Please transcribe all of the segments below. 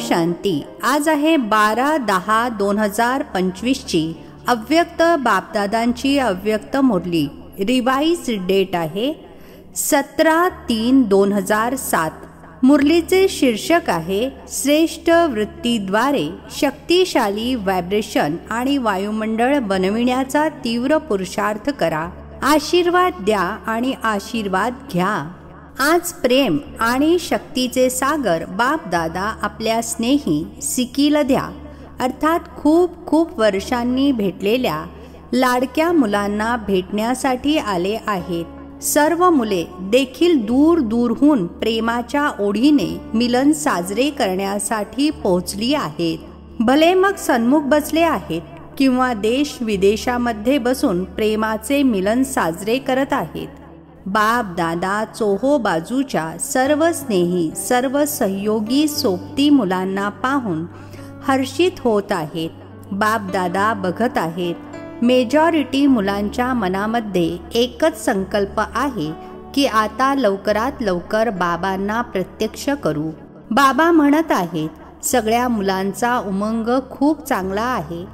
शांती। आज आहे 12/10/2025 ची अव्यक्त बापदादांची अव्यक्त मुरली। रिवाइज डेट आहे 17/3/2007। मुरलीचे शीर्षक आहे श्रेष्ठ वृत्तीद्वारे शक्तिशाली व्हायब्रेशन आणि वायुमंडळ बनविण्याचा तीव्र पुरुषार्थ करा। आशीर्वाद द्या आणि आशीर्वाद घ्या। आज प्रेम आणि शक्तीचे सागर बाप दादा आपल्या स्नेही सिकील द्या, अर्थात खूप खूप वर्षांनी भेटलेल्या लाडक्या मुलांना भेटण्यासाठी आले आहेत। सर्व मुले देखील दूर दूरहून प्रेमाच्या ओढीने मिलन साजरे करण्यासाठी पोहोचली आहेत। भले मग सन्मुख बसले आहेत किंवा देश विदेशामध्ये बसून प्रेमाचे मिलन साजरे करत आहेत। बाप दादा चोहो बाजूच्या सर्व स्नेही सर्व सहयोगी सोबती मुलांना पाहून हर्षित होत आहेत। बाप दादा बघत आहेत। मेजॉरिटी मुलांच्या मनामध्ये एकच संकल्प आहे की आता लवकरात लवकर बाबांना प्रत्यक्ष करू। बाबा म्हणत आहेत सगळ्या मुलांचा उमंग खूप चांगला आहे,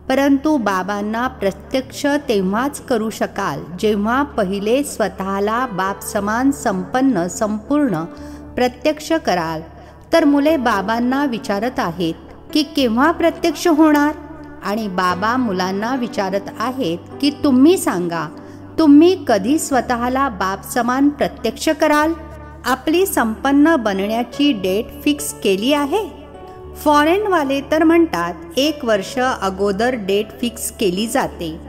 परंतु बाबांना प्रत्यक्ष तेव्हाच करू शकाल जेव्हा पहिले स्वतःला बाप समान संपन्न संपूर्ण प्रत्यक्ष कराल। तर मुले बाबांना विचारत आहेत की केव्हा प्रत्यक्ष होणार, आणि बाबा मुलांना विचारत आहेत की तुम्ही सांगा, तुम्ही कधी स्वतःला बाप समान प्रत्यक्ष कराल? आपली संपन्न बनण्याची डेट फिक्स केली आहे? फॉरेनवाले तर म्हणतात 1 वर्ष अगोदर डेट फिक्स केली जाते,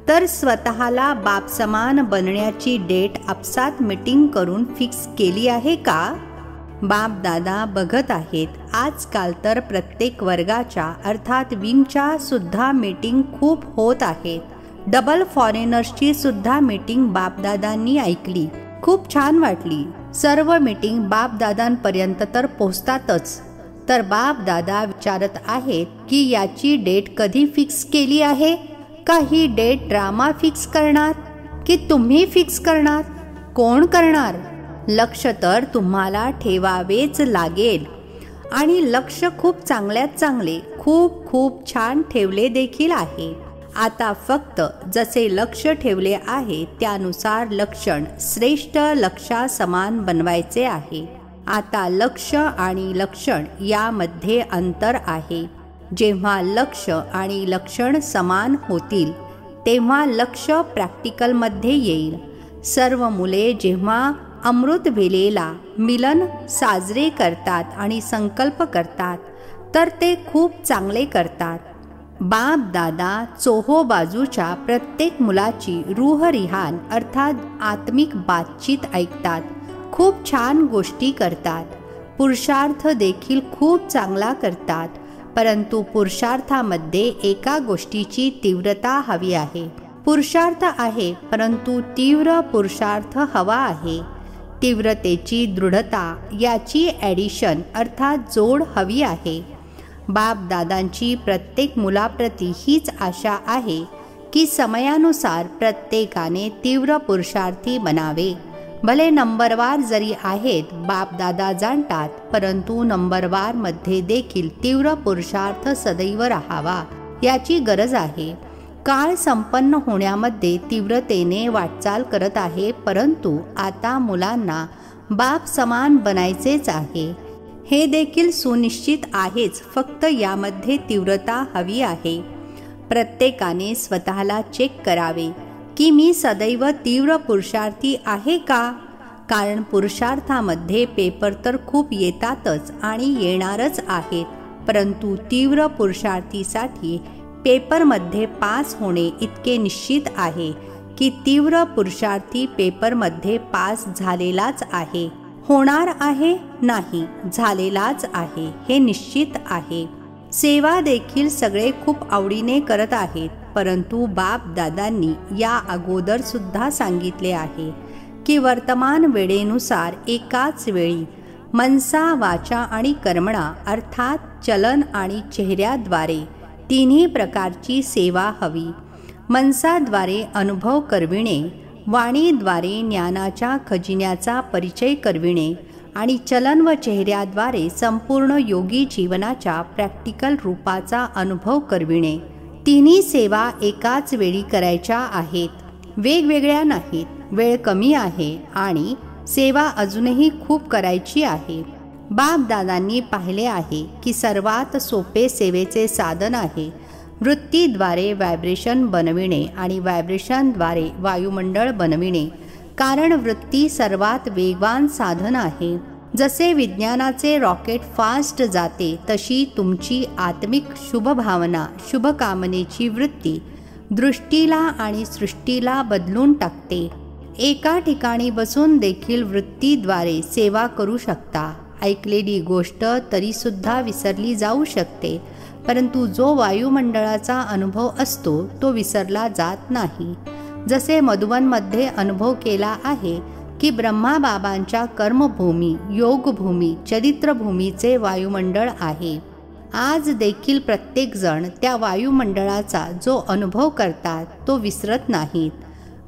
तर स्वतःला बाप समान बनण्याची डेट आपसात मीटिंग करून फिक्स केली आहे का? बाप दादा बघत आहेत। आजकाल तर प्रत्येक वर्गाच्या अर्थात विंगच्या सुद्धा मीटिंग खूप होत आहेत। डबल फॉरेनर्सची सुद्धा मीटिंग बापदादांनी ऐकली, खूप छान वाटली। सर्व मीटिंग बापदादांपर्यंत तर पोहोचतातच। तर बाप दादा विचारत आहेत की याची डेट कधी फिक्स केली आहे का? ही डेट ड्रामा फिक्स करणार की तुम्ही फिक्स करणार? कोण करणार? लक्ष तर तुम्हाला ठेवावेच लागेल, आणि लक्ष खूप चांगल्यात चांगले खूप खूप छान ठेवले देखील आहे। आता फक्त जसे लक्ष ठेवले आहे त्यानुसार लक्षण श्रेष्ठ लक्षा समान बनवायचे आहे। आता लक्ष आणि लक्षण यामध्ये अंतर आहे। जेव्हा लक्ष आणि लक्षण समान होतील तेव्हा लक्ष प्रॅक्टिकलमध्ये येईल। सर्व मुले जेव्हा अमृत वेलेला मिलन साजरे करतात आणि संकल्प करतात तर ते खूप चांगले करतात। बाप दादा चोहो बाजूच्या प्रत्येक मुलाची रूहरिहान अर्थात आत्मिक बातचीत ऐकतात, खूप छान गोष्टी करतात, पुरुषार्थ देखील खूप चांगला करतात। परंतु पुरुषार्थामध्ये एका गोष्टीची तीव्रता हवी आहे। पुरुषार्थ आहे परंतु तीव्र पुरुषार्थ हवा आहे। तीव्रतेची दृढता याची ॲडिशन अर्थात जोड हवी आहे। बाप दादांची प्रत्येक मुलाप्रती हीच आशा आहे की समयानुसार प्रत्येकाने तीव्र पुरुषार्थी बनावे। भले नंबरवार जरी आहेत बाप दादा जाणतात, परंतु नंबरवारमध्ये देखील तीव्र पुरुषार्थ सदैव राहावा याची गरज आहे। काळ संपन्न होण्यामध्ये तीव्रतेने वाटचाल करत आहे, परंतु आता मुलांना बाप समान बनायचेच आहे हे देखील सुनिश्चित आहेच, फक्त यामध्ये तीव्रता हवी आहे। प्रत्येकाने स्वतःला चेक करावे की मी सदैव तीव्र पुरुषार्थी आहे का? कारण पुरुषार्थामध्ये पेपर तर खूप येतातच आणि येणारच आहेत, परंतु तीव्र पुरुषार्थीसाठी पेपरमध्ये पास होणे इतके निश्चित आहे की तीव्र पुरुषार्थी पेपरमध्ये पास झालेलाच आहे। होणार आहे नाही, झालेलाच आहे हे निश्चित आहे। सेवा देखील सगळे खूप आवडीने करत आहेत, परंतु बाप दादांनी या अगोदर सुद्धा सांगितले आहे की वर्तमान वेळेनुसार एकाच वेळी मनसा वाचा आणि कर्मणा अर्थात चलन आणि चेहऱ्याद्वारे तिन्ही प्रकारची सेवा हवी। मनसाद्वारे अनुभव करविणे, वाणीद्वारे ज्ञानाच्या खजिन्याचा परिचय करविणे आणि चलन व चेहऱ्याद्वारे संपूर्ण योगी जीवनाच्या प्रॅक्टिकल रूपाचा अनुभव करविणे. तिन्ही सेवा एकाच वेळी करायच्या आहेत, वेगवेगळ्या नाहीत. वेळ कमी आहे आणि सेवा अजूनही खूप करायची आहे. बापदादांनी पाहिले आहे की सर्वात सोपे सेवेचे साधन आहे वृत्तीद्वारे व्हायब्रेशन बनविणे आणि व्हायब्रेशनद्वारे वायुमंडळ बनविणे. कारण वृत्ती सर्वात वेगवान साधन आहे. जसे विज्ञानाचे रॉकेट फास्ट जाते तशी तुमची आत्मिक शुभभावना, शुभकामनेची वृत्ती दृष्टीला आणि सृष्टीला बदलून टाकते. एका ठिकाणी बसून देखील वृत्तीद्वारे सेवा करू शकता. ऐकलेली गोष्ट तरीसुद्धा विसरली जाऊ शकते, परंतु जो वायुमंडळाचा अनुभव असतो तो विसरला जात नाही. जसे मधुबनमध्ये अनुभव केला आहे की ब्रह्माबाबांच्या कर्मभूमी, योगभूमी, चरित्रभूमीचे वायुमंडळ आहे. आज देखील प्रत्येकजण त्या वायुमंडळाचा जो अनुभव करतात तो विसरत नाहीत.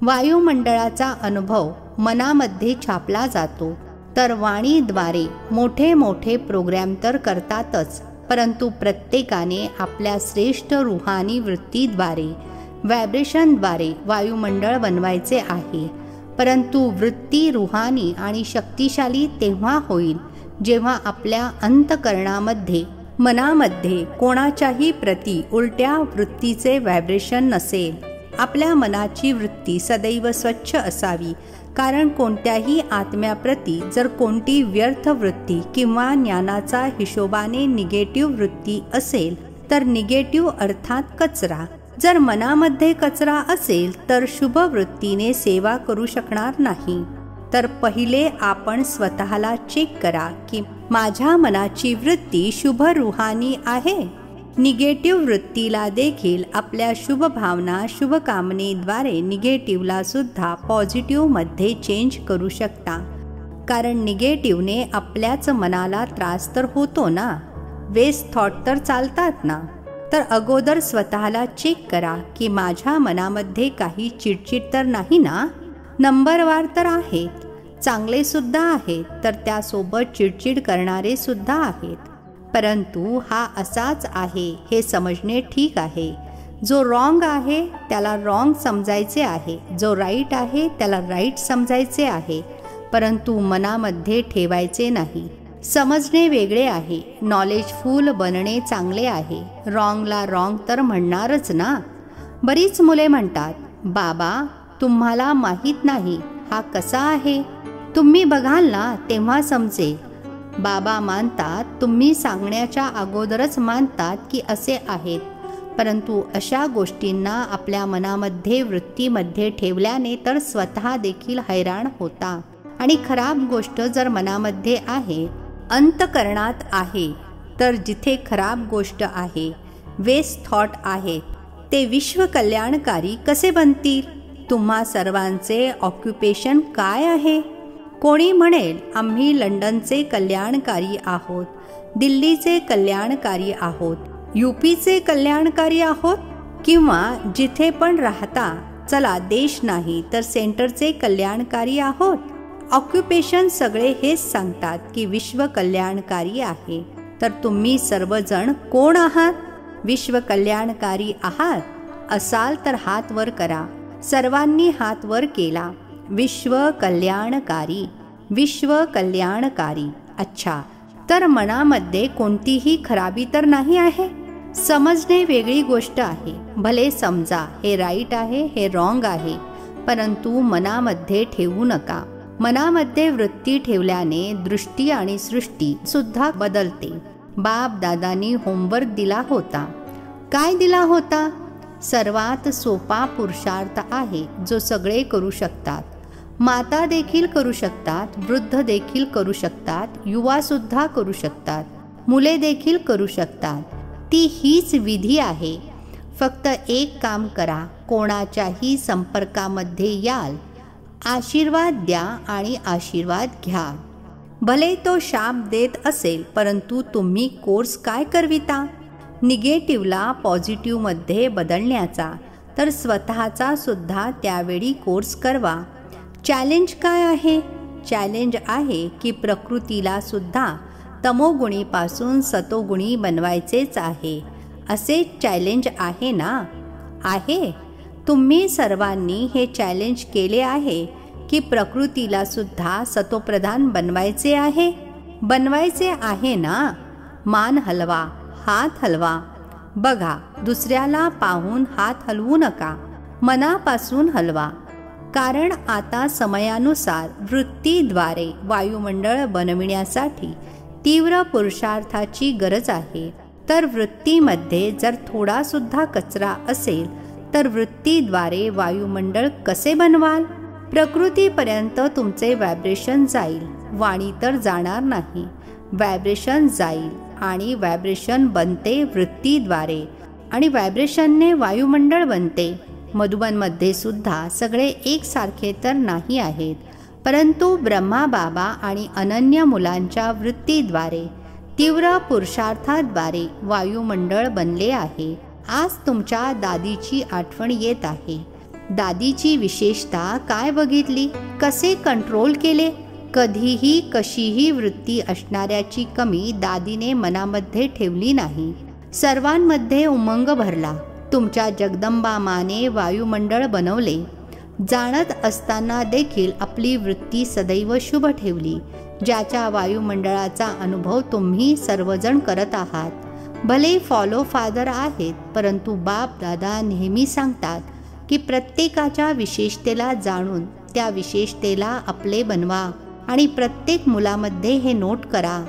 वायुमंडळाचा अनुभव मनामध्ये छापला जातो. तर वाणीद्वारे मोठे मोठे प्रोग्रॅम तर करतातच, परंतु प्रत्येकाने आपल्या श्रेष्ठ रूहानी वृत्तीद्वारे, व्हायब्रेशनद्वारे वायुमंडळ बनवायचे आहे. परंतु वृत्ती रूहानी आणि शक्तिशाली तेव्हा होईल जेव्हा आपल्या अंतःकरणामध्ये, मनामध्ये कोणाच्याही प्रती उलट्या वृत्तीचे व्हायब्रेशन नसेल. आपल्या मनाची वृत्ती सदैव स्वच्छ असावी. कारण कोणत्याही आत्म्याप्रती जर कोणती व्यर्थ वृत्ती किंवा ज्ञानाचा हिशोबाने निगेटिव्ह वृत्ती असेल तर निगेटिव्ह अर्थात कचरा. जर मनामध्ये कचरा असेल तर शुभ वृत्तीने सेवा करू शकणार नाही. तर पहिले आपण स्वतःला चेक करा की माझ्या मनाची वृत्ती शुभ रूहानी आहे. निगेटिव्ह वृत्तीला देखील आपल्या शुभ भावना, शुभकामनेद्वारे निगेटिव्हला सुद्धा पॉझिटिव्हमध्ये चेंज करू शकता. कारण निगेटिव्हने आपल्याच मनाला त्रास तर होतो ना, वेस्ट थॉट तर चालतात ना. तर अगोदर स्वतःला चेक करा की माझ्या मनामध्ये काही चिडचिड तर नाही ना. नंबरवार तर आहेत, चांगले सुद्धा आहेत, तर त्यासोबत चिडचिड करणारे सुद्धा आहेत. परंतु हा असाच आहे हे समजणे ठीक आहे. जो रॉंग आहे त्याला रॉंग समजायचे आहे, जो राईट आहे त्याला राईट समजायचे आहे, परंतु मनामध्ये ठेवायचे नाही. समजणे वेगळे आहे. नॉलेजफुल बनणे चांगले आहे. रॉंगला रॉंग तर म्हणणारच ना. बरीच मुले म्हणतात, बाबा तुम्हाला माहीत नाही हा कसा आहे, तुम्ही बघाल ना तेव्हा समजेल. बाबा मानतात, तुम्ही सांगण्याच्या अगोदरच मानतात की असे आहेत. परंतु अशा गोष्टींना आपल्या मनामध्ये, वृत्तीमध्ये ठेवल्याने तर स्वतः देखील हैराण होता. आणि खराब गोष्ट जर मनामध्ये आहे, अंतःकरणात आहे, तर जिथे खराब गोष्ट आहे, वेस्ट थॉट आहेत, ते विश्व कल्याणकारी कसे बनतील? तुम्हा सर्वांचे ऑक्युपेशन काय आहे? कोणी म्हणेल आम्ही लंडनचे कल्याणकारी आहोत, दिल्लीचे कल्याणकारी आहोत, यूपीचे कल्याणकारी आहोत, किंवा जिथे पण राहता, चला देश नाही तर सेंटरचे कल्याणकारी आहोत. ऑक्युपेशन सगळे हेच सांगतात की विश्व कल्याणकारी आहे. तर तुम्ही सर्वजण कोण आहात? विश्व कल्याणकारी आहात असाल तर हात वर करा. सर्वांनी हात वर केला. विश्व कल्याणकारी, विश्व कल्याणकारी. अच्छा, तर मनामध्ये कोणतीही खराबी तर नाही आहे. समजणे वेगळी गोष्ट आहे. भले समजा हे राईट आहे, हे रॉंग आहे, परंतु मनामध्ये ठेवू नका. मनामध्ये वृत्ती ठेवल्याने दृष्टी आणि सृष्टी सुद्धा बदलते. बाप दादांनी होमवर्क दिला होता. काय दिला होता? सर्वात सोपा पुरुषार्थ आहे जो सगळे करू शकतात. माता देखील करू शकतात, वृद्ध देखील करू शकतात, युवा सुद्धा करू शकतात, मुले देखील करू शकतात. ती हीच विधी आहे. फक्त एक काम करा, कोणाच्याही संपर्कामध्ये याल, आशीर्वाद द्या आणि आशीर्वाद घ्या. भले तो शाप देत असेल, परंतु तुम्ही कोर्स काय करविता? निगेटिव्हला पॉझिटिव्हमध्ये बदलण्याचा. तर स्वतःचा सुद्धा त्यावेळी कोर्स करवा. चॅलेंज काय आहे? चॅलेंज आहे की प्रकृतीला सुद्धा तमोगुणीपासून सतोगुणी बनवायचेच आहे, असे चॅलेंज आहे ना? आहे. तुम्ही सर्वांनी हे चॅलेंज केले आहे की प्रकृतीला सुद्धा सतोप्रधान बनवायचे आहे. बनवायचे आहे ना? मान हलवा, हात हलवा. बघा, दुसऱ्याला पाहून हात हलवू नका, मनापासून हलवा. कारण आता समयानुसार वृत्तीद्वारे वायुमंडळ बनविण्यासाठी तीव्र पुरुषार्थाची गरज आहे. तर वृत्तीमध्ये जर थोडा सुद्धा कचरा असेल तर वृत्तीद्वारे वायुमंडळ कसे बनवाल? प्रकृतीपर्यंत तुमचे व्हायब्रेशन जाईल, वाणी तर जाणार नाही. व्हायब्रेशन जाईल आणि व्हायब्रेशन बनते वृत्तीद्वारे आणि व्हायब्रेशनने वायुमंडळ बनते. मधुबनमध्ये सुद्धा सगळे एकसारखे तर नाही आहेत, परंतु ब्रह्मा बाबा आणि अनन्य मुलांच्या वृत्तीद्वारे तीव्र पुरुषार्थाद्वारे वायुमंडळ बनले आहे. आज तुमच्या दादीची आठवण येत आहे. दादीची विशेषता काय बघितली? कसे कंट्रोल केले? कधीही कशीही वृत्ती असणाऱ्याची कमी दादीने मनामध्ये ठेवली नाही. सर्वांमध्ये उमंग भरला. तुमच्या जगदंबा माने वायुमंडळ बनवले. जाणत असताना देखील आपली वृत्ती सदैव शुभ ठेवली. ज्याच्या वायुमंडळाचा अनुभव तुम्ही सर्वजण करत आहात. भले फॉलो फादर आहेत, परंतु बाप दादा नेहमी सांगतात की प्रत्येकाच्या विशेषतेला जाणून त्या विशेषतेला आपले बनवा आणि प्रत्येक मुलामध्ये हे नोट करा.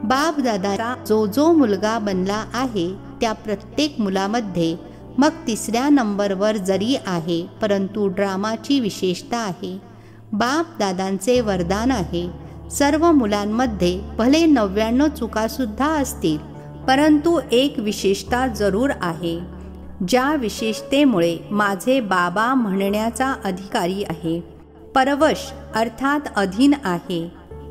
बाप दादाचा जो जो मुलगा बनला आहे त्या प्रत्येक मुलामध्ये, मग तिसऱ्या नंबरवर जरी आहे, परंतु ड्रामाची विशेषता आहे. बाप दादांचे वरदान आहे. सर्व मुलांमध्ये भले 99 चुकासुद्धा असतील, परंतु एक विशेषता जरूर आहे. ज्या विशेषतेमुळे माझे बाबा म्हणण्याचा अधिकारी आहे. परवश अर्थात अधीन आहे,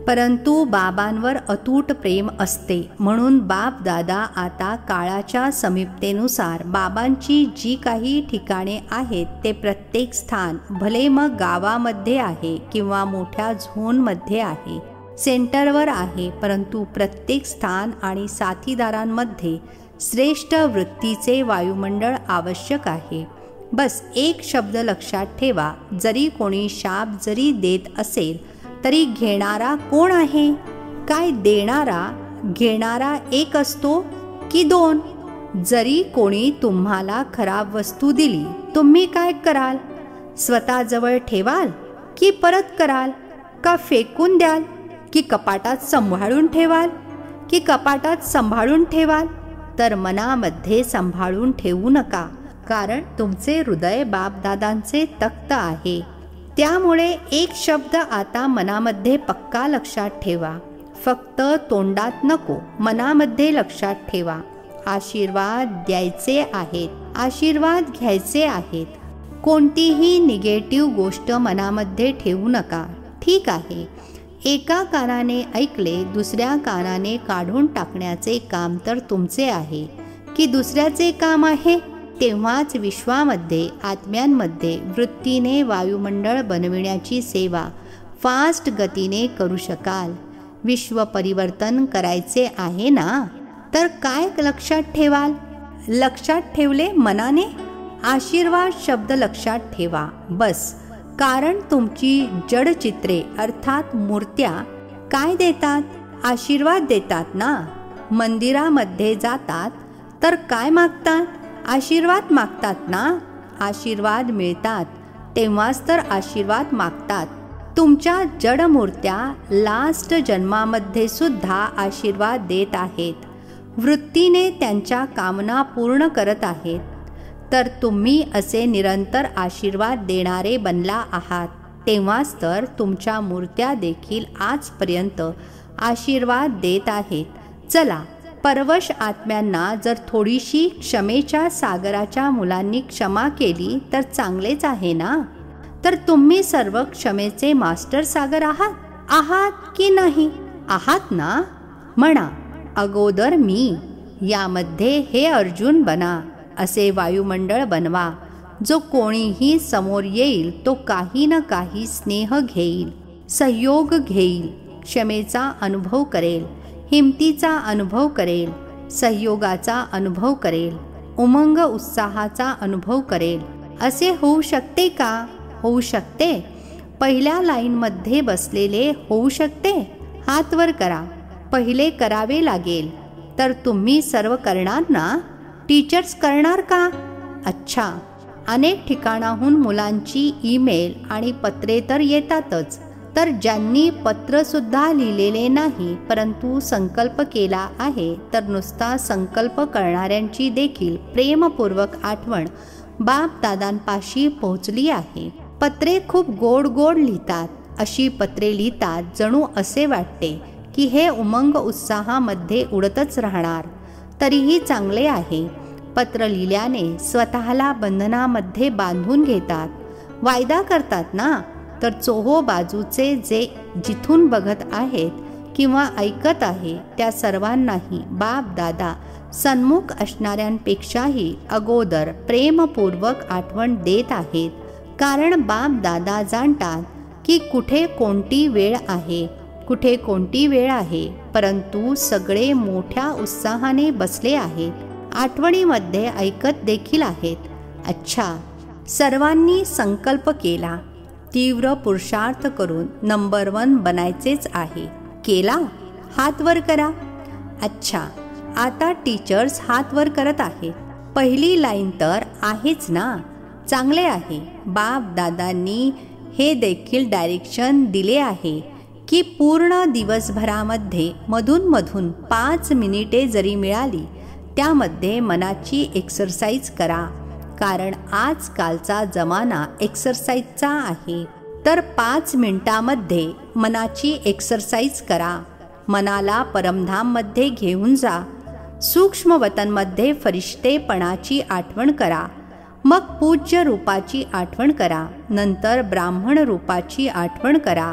परंतु बाबांवर अतूट प्रेम असते. म्हणून बाप दादा आता काळाच्या समीपतेनुसार बाबांची जी काही ठिकाणे आहेत ते प्रत्येक स्थान, भले मग गावामध्ये आहे किंवा मोठ्या झोनमध्ये आहे, सेंटरवर आहे, परंतु प्रत्येक स्थान आणि साथीदारांमध्ये श्रेष्ठ वृत्तीचे वायुमंडळ आवश्यक आहे. बस एक शब्द लक्षात ठेवा, जरी कोणी शाप जरी देत असेल तरी घेणारा कोण आहे? काय देणारा घेणारा एक असतो की दोन? जरी कोणी तुम्हाला खराब वस्तू दिली, तुम्ही काय कराल? स्वतःजवळ ठेवाल की परत कराल? का फेकून द्याल? की कपाटात सांभाळून ठेवाल? की कपाटात सांभाळून ठेवाल? तर मनामध्ये सांभाळून ठेवू नका, कारण तुमचे हृदय बापदादांचे तख्त आहे. त्यामुळे एक शब्द आता मनामध्ये पक्का लक्षात ठेवा. फक्त तोंडात नको, मनामध्ये लक्षात ठेवा. आशीर्वाद द्यायचे आहेत, आशीर्वाद घ्यायचे आहेत. कोणतीही निगेटिव्ह गोष्ट मनामध्ये ठेवू नका. ठीक आहे, एका कानाने ऐकले, दुसऱ्या कानाने काढून टाकण्याचे काम तर तुमचे आहे की दुसऱ्याचे काम आहे? तेव्हाच विश्वामध्ये, आत्म्यांमध्ये वृत्तीने वायुमंडळ बनविण्याची सेवा फास्ट गतीने करू शकाल. विश्व परिवर्तन करायचे आहे ना? तर काय लक्षात ठेवाल? लक्षात ठेवले मनाने? आशीर्वाद शब्द लक्षात ठेवा बस. कारण तुमची जडचित्रे अर्थात मूर्त्या काय देतात? आशीर्वाद देतात ना. मंदिरामध्ये जातात तर काय मागतात? आशीर्वाद मागतात ना. आशीर्वाद मिळतात तेव्हाच तर आशीर्वाद मागतात. तुमच्या जडमूर्त्या लास्ट जन्मामध्ये सुद्धा आशीर्वाद देत आहेत. वृत्तीने त्यांच्या कामना पूर्ण करत आहेत. तर तुम्ही असे निरंतर आशीर्वाद देणारे बनला आहात. तेव्हाच तर तुमच्या मूर्त्या देखील आजपर्यंत आशीर्वाद देत आहेत. चला, परवश आत्म्यांना जर थोडीशी क्षमेच्या सागराच्या मुलांनी क्षमा केली तर चांगलेच आहे ना. तर तुम्ही सर्व क्षमेचे मास्टर सागर आहात की नाही? आहात ना. म्हणा, अगोदर मी, यामध्ये हे अर्जुन बना. असे वायुमंडळ बनवा. जो कोणीही समोर येईल तो काही ना काही स्नेह घेईल. सहयोग घेईल, क्षमेचा अनुभव करेल, हिमतीचा अनुभव करेल, सहयोगाचा अनुभव करेल, उमंग उत्साहाचा अनुभव करेल. असे होऊ शकते का? होऊ शकते. पहिल्या लाईनमध्ये बसलेले होऊ शकते? हात वर करा. पहिले करावे लागेल. तर तुम्ही सर्व करणार ना? टीचर्स करणार का? अच्छा. अनेक ठिकाणाहून मुलांची ईमेल आणि पत्रे तर येतातच. तर ज्यांनी पत्रसुद्धा लिहिलेले नाही परंतु संकल्प केला आहे, तर नुसता संकल्प करणाऱ्यांची देखील प्रेमपूर्वक आठवण बाप दादांपाशी पोहोचली आहे. पत्रे खूप गोड गोड लिहितात. अशी पत्रे लिहितात जणू असे वाटते की हे उमंग उत्साहामध्ये उडतच राहणार. तरीही चांगले आहे. पत्र लिहिल्याने स्वतःला बंधनामध्ये बांधून घेतात. वायदा करतात ना. तर चोहो बाजूचे जे जिथून बघत आहेत किंवा ऐकत आहे त्या सर्वांनाही बाप दादा सन्मुख असणाऱ्यांपेक्षाही अगोदर प्रेमपूर्वक आठवण देत आहेत. कारण बाप दादा जाणतात की कुठे कोणती वेळ आहे, कुठे कोणती वेळ आहे. परंतु सगळे मोठ्या उत्साहाने बसले आहेत. आठवणीमध्ये ऐकत देखील आहेत. अच्छा. सर्वांनी संकल्प केला. तीव्र पुरुषार्थ करून नंबर 1 बनायचेच आहे. केला? हात वर करा. अच्छा. आता टीचर्स हात वर करत आहेत. पहिली लाईन तर आहेच ना. चांगले आहे. बाप दादांनी हे देखील डायरेक्शन दिले आहे की पूर्ण दिवसभरामध्ये मधून 5 मिनिटे जरी मिळाली त्यामध्ये मनाची एक्सरसाइज करा. कारण आजकालचा जमाना एक्सरसाइजचा आहे. तर 5 मिनिटांमध्ये मनाची एक्सरसाइज करा. मनाला परमधाममध्ये घेऊन जा. सूक्ष्म वतनमध्ये फरिश्तेपणाची आठवण करा. मग पूज्य रूपाची आठवण करा. नंतर ब्राह्मण रूपाची आठवण करा.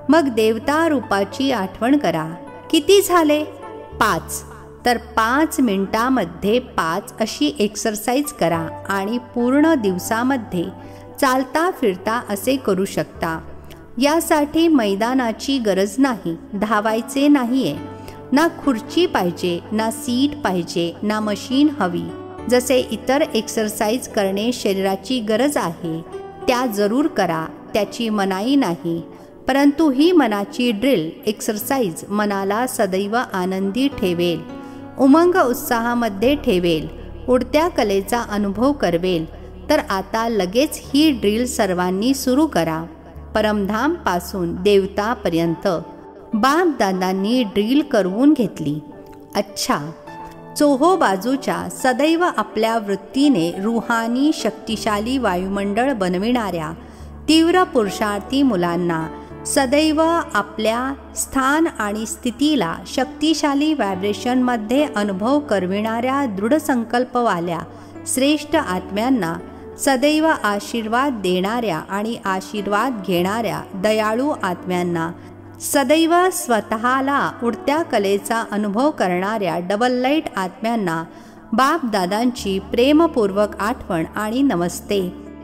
मग देवता रूपाची आठवण करा. किती झाले? 5. तर 5 मिनिटांमध्ये 5 अशी एक्सरसाइज करा आणि पूर्ण दिवसामध्ये चालता फिरता असे करू शकता. यासाठी मैदानाची गरज नाही. धावायचे नाहीये. ना खुर्ची पाहिजे, ना सीट पाहिजे, ना मशीन हवी. जसे इतर एक्सरसाइज करणे शरीराची गरज आहे त्या जरूर करा. त्याची मनाई नाही. परंतु ही मनाची ड्रिल एक्सरसाइज मनाला सदैव आनंदी ठेवेल, उमंग उत्साहामध्ये ठेवेल, उडत्या कलेचा अनुभव करवेल. तर आता लगेच ही ड्रिल सर्वांनी सुरू करा. परमधाम पासून देवतापर्यंत बाप दादांनी ड्रिल करवून घेतली. अच्छा. चोहो बाजूच्या सदैव आपल्या वृत्तीने रूहानी शक्तिशाली वायुमंडळ बनविणाऱ्या तीव्र पुरुषार्थी मुलांना सदैव आपल्या स्थान आणि स्थितीला शक्तिशाली व्हायब्रेशनमध्ये अनुभव करविणाऱ्या दृढसंकल्पवाल्या श्रेष्ठ आत्म्यांना सदैव आशीर्वाद देणाऱ्या आणि आशीर्वाद घेणाऱ्या दयाळू आत्म्यांना सदैव स्वतःला उडत्या कलेचा अनुभव करणाऱ्या डबल लाईट आत्म्यांना बाप दादांची प्रेमपूर्वक आठवण आणि नमस्ते.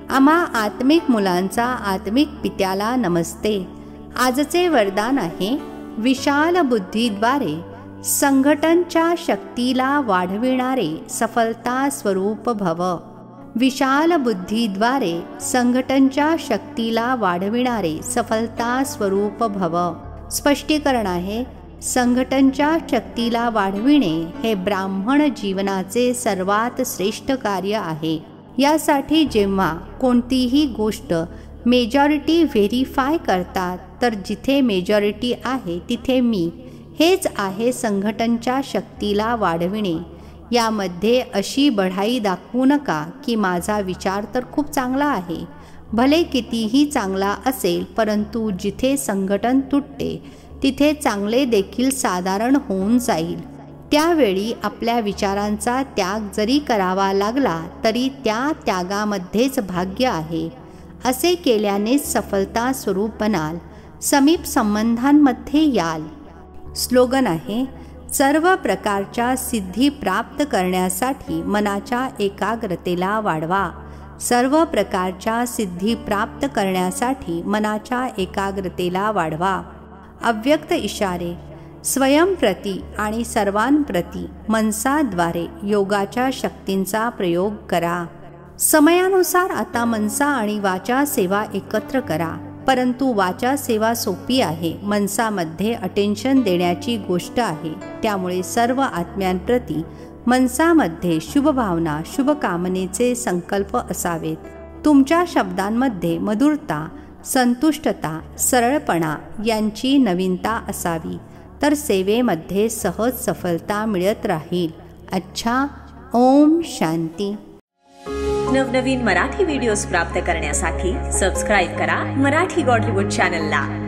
आम्हा आत्मिक मुलांचा आत्मिक पित्याला नमस्ते. आजचे वरदान आहे विशाल बुद्धीद्वारे संघटनच्या शक्तीला वाढविणारे सफलता स्वरूप भव. विशाल बुद्धीद्वारे संघटनच्या शक्तीला वाढविणारे सफलता स्वरूप भव. स्पष्टीकरण आहे. संघटनच्या शक्तीला वाढविणे हे ब्राह्मण जीवनाचे सर्वात श्रेष्ठ कार्य आहे. यासाठी जेव्हा कोणतीही गोष्ट मेजॉरिटी व्हेरीफाय करतात तर जिथे मेजॉरिटी आहे तिथे मी हेच आहे संघटनच्या शक्तीला वाढविणे. यामध्ये अशी बढाई दाखवू नका की माझा विचार तर खूप चांगला आहे. भले कितीही चांगला असेल परंतु जिथे संघटन तुटते तिथे चांगले देखील साधारण होऊन जाईल. त्यावेळी आपल्या विचारांचा त्याग जरी करावा लागला तरी त्या त्यागामध्येच भाग्य आहे. असे केल्यानेच सफलता स्वरूप बनाल, समीप संबंधांमध्ये याल. स्लोगन आहे सर्व प्रकारच्या सिद्धी प्राप्त करण्यासाठी मनाच्या एकाग्रतेला वाढवा. सर्व प्रकारच्या सिद्धी प्राप्त करण्यासाठी मनाच्या एकाग्रतेला वाढवा. अव्यक्त इशारे. स्वयंप्रती आणि सर्वांप्रती मनसाद्वारे योगाच्या शक्तींचा प्रयोग करा. समयानुसार आता मनसा आणि वाचा सेवा एकत्र करा. परंतु वाचा सेवा सोपी आहे, मनसामध्ये अटेन्शन देण्याची गोष्ट आहे. त्यामुळे सर्व आत्म्यांप्रती मनसामध्ये शुभभावना, शुभकामनेचे संकल्प असावेत. तुमच्या शब्दांमध्ये मधुरता, संतुष्टता, सरळपणा यांची नवीनता असावी, तर सेवेमध्ये सहज सफलता मिळत राहील. अच्छा. ओम शांती. नवनवीन मराठी व्हिडिओज प्राप्त करण्यासाठी सबस्क्राईब करा मराठी गॉडलीवूड चॅनलला.